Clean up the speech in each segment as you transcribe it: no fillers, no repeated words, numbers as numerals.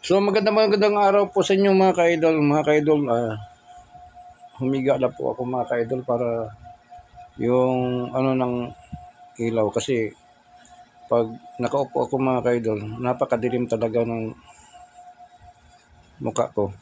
So magandang araw po sa inyo mga ka-idol. Mga ka-idol, humiga na po ako mga ka-idol para yung ano ng ilaw kasi pag nakaupo ako mga ka-idol, napakadilim talaga ng mukha ko.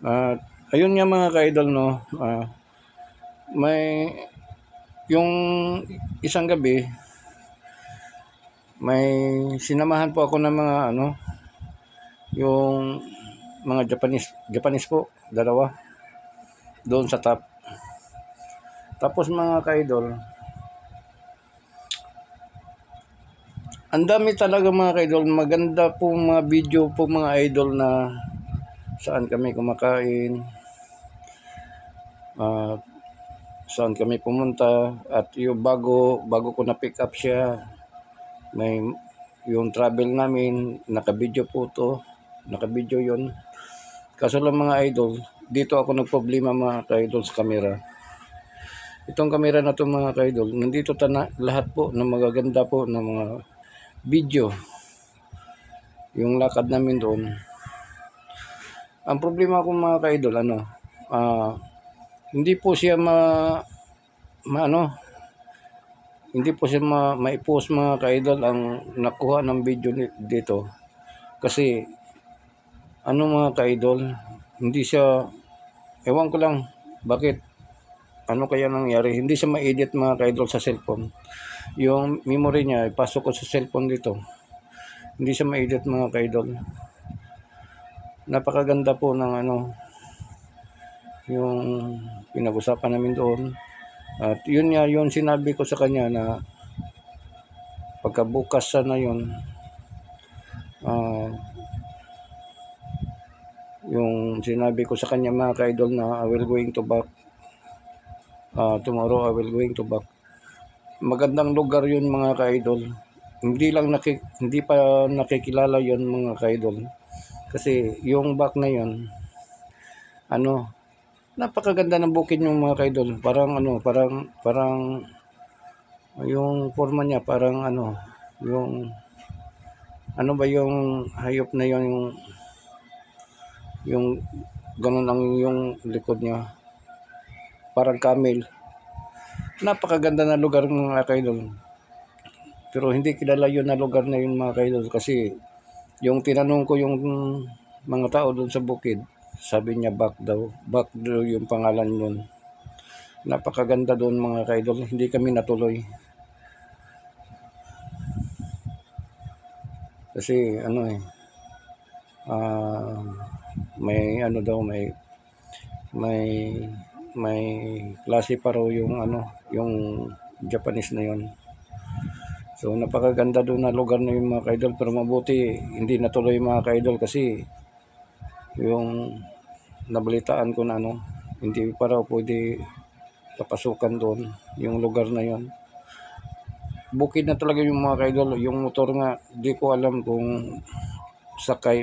At ayun nga mga ka-idol, no, may yung isang gabi may sinamahan po ako ng mga yung mga Japanese po, dalawa doon sa top. Tapos mga ka-idol, ang dami talaga mga ka-idol, maganda po mga video po mga idol na saan kami kumakain, saan kami pumunta, at yung bago ko na pick up siya, may yung travel namin, naka-video po to, naka-video yun. Kaso lang mga idol, dito ako nagproblema mga ka-idol sa camera. Itong camera na to mga ka-idol, nandito lahat po ng magaganda po ng mga video. Yung lakad namin doon. Ang problema ko mga ka-idol, hindi po siya hindi po siya maipost mga ka-idol ang nakuha ng video dito. Kasi mga ka-idol, hindi siya, ewan ko lang bakit, ano kaya nangyari, hindi siya ma-edit mga ka-idol sa cellphone. Yung memory niya, ipasok ko sa cellphone dito, hindi siya ma-edit mga ka-idol. Napakaganda po ng yung pinag-usapan namin doon. At yun nga, yun sinabi ko sa kanya na pagkabukas sana yun, yung sinabi ko sa kanya mga ka-idol na I will going to back, tomorrow I will going to back. Magandang lugar yun mga ka-idol. Hindi pa nakikilala yun mga ka-idol. Kasi yung back na yun, napakaganda ng bukid yung mga ka-idol. Parang yung forma niya, parang yung yung hayop na yun, yung ganun ang yung likod niya, parang camel. Napakaganda na lugar mga ka-idol. Pero hindi kilala yun na lugar na yun mga ka-idol, kasi yung tinanong ko yung mga tao doon sa bukid, sabi niya back daw yung pangalan nun. Napakaganda doon mga ka-idol, hindi kami natuloy. Kasi may may klase pa raw yung yung Japanese na yun. So napakaganda doon na lugar na yung mga ka-idol, pero mabuti hindi natuloy mga ka-idol kasi yung nabalitaan ko na hindi pa raw pwede papasukan doon yung lugar na yon. Bukid na talaga yung mga ka-idol. Yung motor nga, di ko alam kung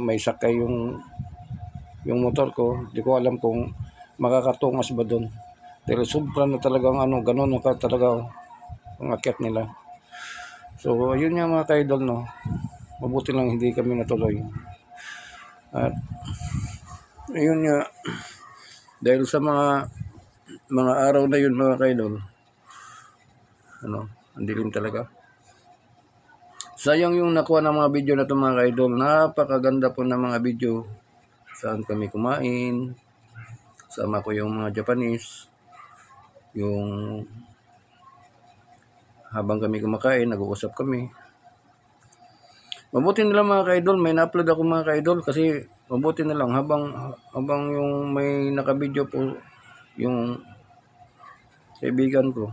may sakay yung motor ko, di ko alam kung makakatungas ba doon. Dahil sobra na talagang ganun na talaga ang akyat nila. So ayun nga mga ka-idol, no, mabuti lang hindi kami natuloy. At ayun nga, dahil sa mga araw na yun mga ka-idol, ang dilim talaga. Sayang yung nakuha ng mga video na ito mga ka-idol. Napakaganda po ng mga video. Saan kami kumain, sama ko yung mga Japanese, yung habang kami kumakain, nag-uusap kami. Mabuti na lang mga ka-idol, may na-upload ako mga ka-idol, kasi mabuti na lang habang yung may naka-video po yung kaibigan ko.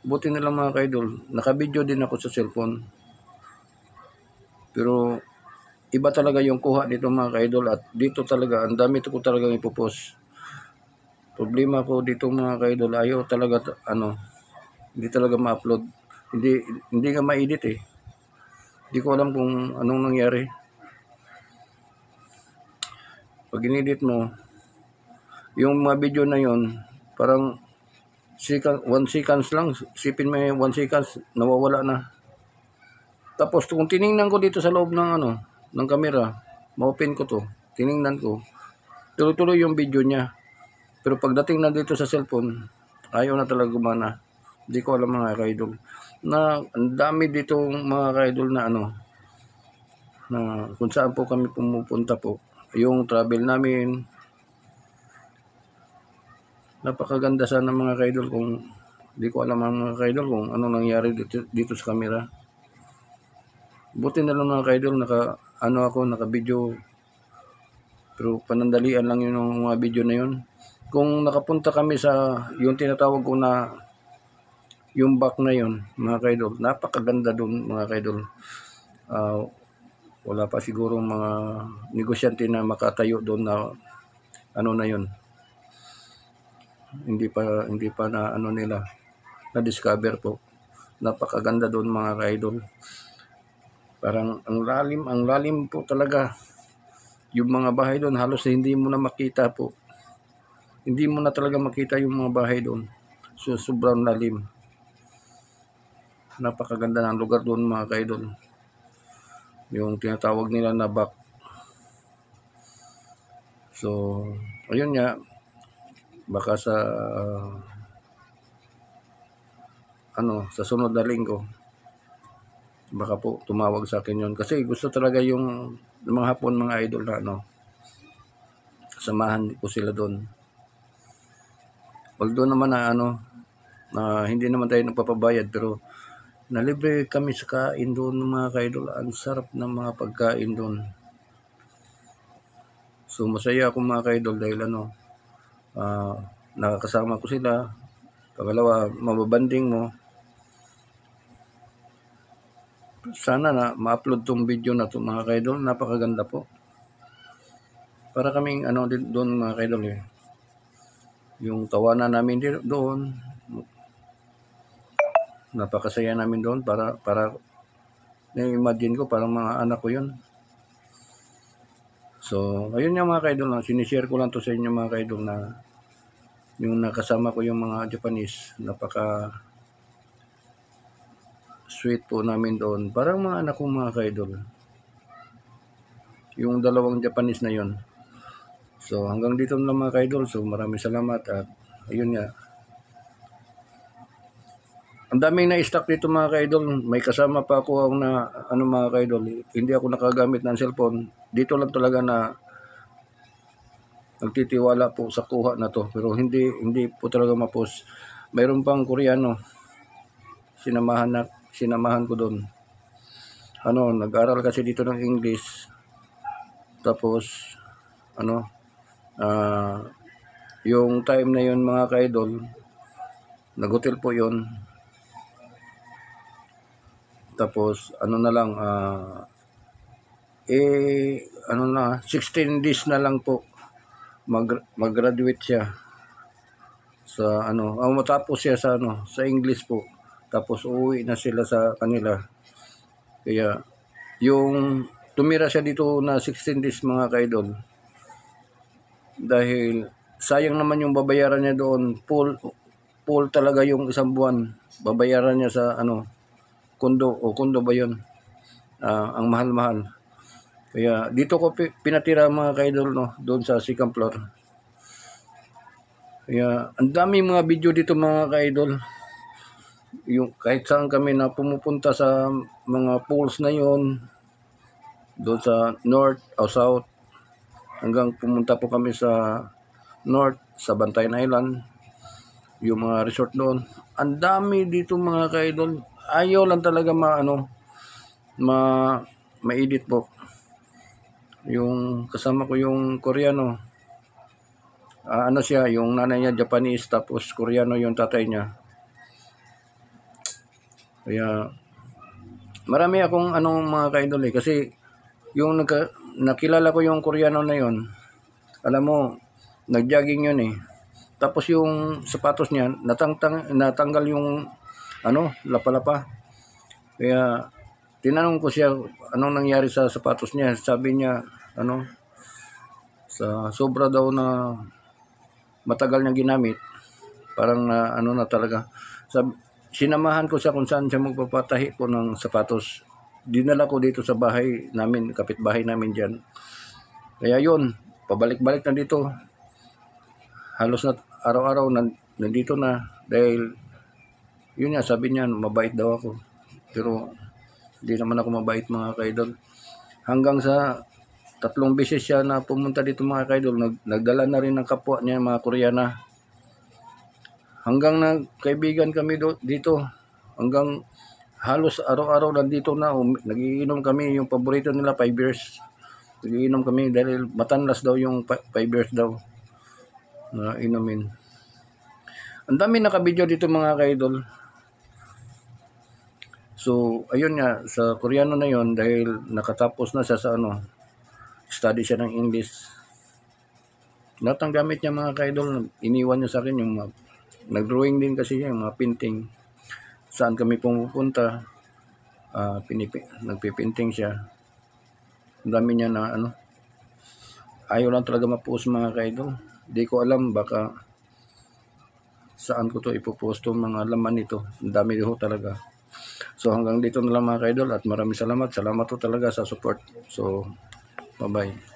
Buti na lang mga ka-idol, naka-video din ako sa cellphone. Pero iba talaga yung kuha dito mga ka-idol, at dito talaga, ang dami ko talagang ipopost. Problema ko dito mga ka-idol, ayaw talaga, hindi talaga ma-upload. Hindi nga ma-edit eh. Hindi ko alam kung anong nangyari. Pag in-edit mo, yung mga video na yon, parang 1 seconds lang, sipin mo 1 seconds, nawawala na. Tapos kung tiningnan ko dito sa loob ng ng camera, ma-open ko to, tiningnan ko, tuloy-tuloy yung video niya. Pero pagdating na dito sa cellphone, ayaw na talaga gumana. Hindi ko alam mga ka-idol. Na ang dami dito mga ka-idol na ano, na kung saan po kami pumupunta po. Yung travel namin, napakaganda sana mga ka-idol kung hindi ko alam mga ka-idol kung ano nangyari dito sa camera. Buti na lang mga ka-idol, naka-video. Pero panandalian lang yung mga video na yun. Kung nakapunta kami sa yung tinatawag ko na yung back na yun, mga ka-idol, napakaganda doon mga ka-idol. Wala pa siguro mga negosyante na makatayo doon na ano na yun. Hindi pa na ano nila na discover po. Napakaganda doon mga ka-idol. Parang ang lalim po talaga. Yung mga bahay doon halos hindi mo na makita po. Hindi mo na talaga makita yung mga bahay doon. So sobrang lalim. Napakaganda ng lugar doon mga ka-idol. Yung tinatawag nila na back. So ayun nga, baka sa sa sunod na linggo baka po tumawag sa akin yun kasi gusto talaga yung mga hapon mga idol na samahan ko sila doon. Although naman na hindi naman tayo nagpapabayad pero nalibre kami sa kain doon mga ka-idol. Ang sarap ng mga pagkain doon. So masaya ako mga ka-idol dahil nakakasama ko sila. Pangalawa, mababanding mo. Sana na ma-upload tong video na to mga ka-idol. Napakaganda po. Para kaming doon mga ka-idol eh. Yung tawanan namin doon. Napakasaya namin doon para na-imagine ko parang mga anak ko yun. So, ayun yung mga ka-idol na sinishare ko lang to sa inyo mga ka-idol na yung nakasama ko yung mga Japanese, napaka sweet po namin doon. Parang mga anak ko mga ka-idol. Yung dalawang Japanese na yun. So, hanggang dito na mga ka-idol. So, maraming salamat at ayun nga. Ang daming na-stock dito mga ka-idol. May kasama pa ako na mga ka-idol. Hindi ako nakagamit ng cellphone. Dito lang talaga na nagtitiwala po sa kuha na to. Pero hindi po talaga ma-post. Mayroon pang Koreano. Sinamahan ko doon. Nag-aral kasi dito ng English. Tapos yung time na yun mga ka-idol, nag-hotel po yun. Tapos 16 days na lang po mag-graduate siya sa matapos siya sa English po. Tapos uuwi na sila sa kanila. Kaya yung tumira siya dito na 16 days mga ka-idol. Dahil sayang naman yung babayaran niya doon. Full talaga yung isang buwan. Babayaran niya sa kondo ba yun? Ang mahal-mahal. Kaya dito ko pinatira mga ka-idol doon sa second floor. Kaya ang dami mga video dito mga ka-idol. Yung kahit saan kami na pumupunta sa mga pools na yon, doon sa north o south, hanggang pumunta po kami sa north, sa Bantayan Island, yung mga resort doon. Ang dami dito mga ka-idol. Ayaw lang talaga ma-edit po. Yung kasama ko yung Koreano, siya, yung nanay niya Japanese, tapos Koreano yung tatay niya. Kaya marami akong mga ka-idol kasi yung nakilala ko yung Koreano na yon, alam mo, nag-jogging yun eh. Tapos yung sapatos niya natanggal yung lapa-lapa. Kaya tinanong ko siya anong nangyari sa sapatos niya. Sabi niya sa sobra daw na matagal niya ginamit, parang na talaga. Sinamahan ko siya kung saan siya magpapatahi po ng sapatos. dinala ko dito sa bahay namin, kapitbahay namin diyan. Kaya yun, pabalik-balik na dito. Halos na araw-araw nandito na dahil yun nga, sabi niya mabait daw ako. Pero hindi naman ako mabait mga kaidol. Hanggang sa 3 beses siya na pumunta dito mga kaidol, nagdala na rin ng kapwa niya mga Koreana. Hanggang nagkaibigan kami dito, hanggang halos araw-araw nandito na, nagiinom kami, yung paborito nila 5 years. Nagiinom kami dahil matanlas daw yung 5 years daw na inumin. Ang dami nakabidyo dito mga kaidol. So, ayun nga, sa Koreano na yon dahil nakatapos na siya sa study siya ng English. Lahat ng gamit niya mga kaidol, iniwan niya sa akin yung nag-drawing din kasi siya, yung mga painting. Saan kami pumupunta, nagpipinting siya. Ang dami niya na ayaw lang talaga ma-post mga kaidol. Di ko alam, baka saan ko to ipopost yung mga laman nito. Ang dami ho talaga. So hanggang dito na lang mga kaidol at maraming salamat. Salamat to talaga sa support. So, bye-bye.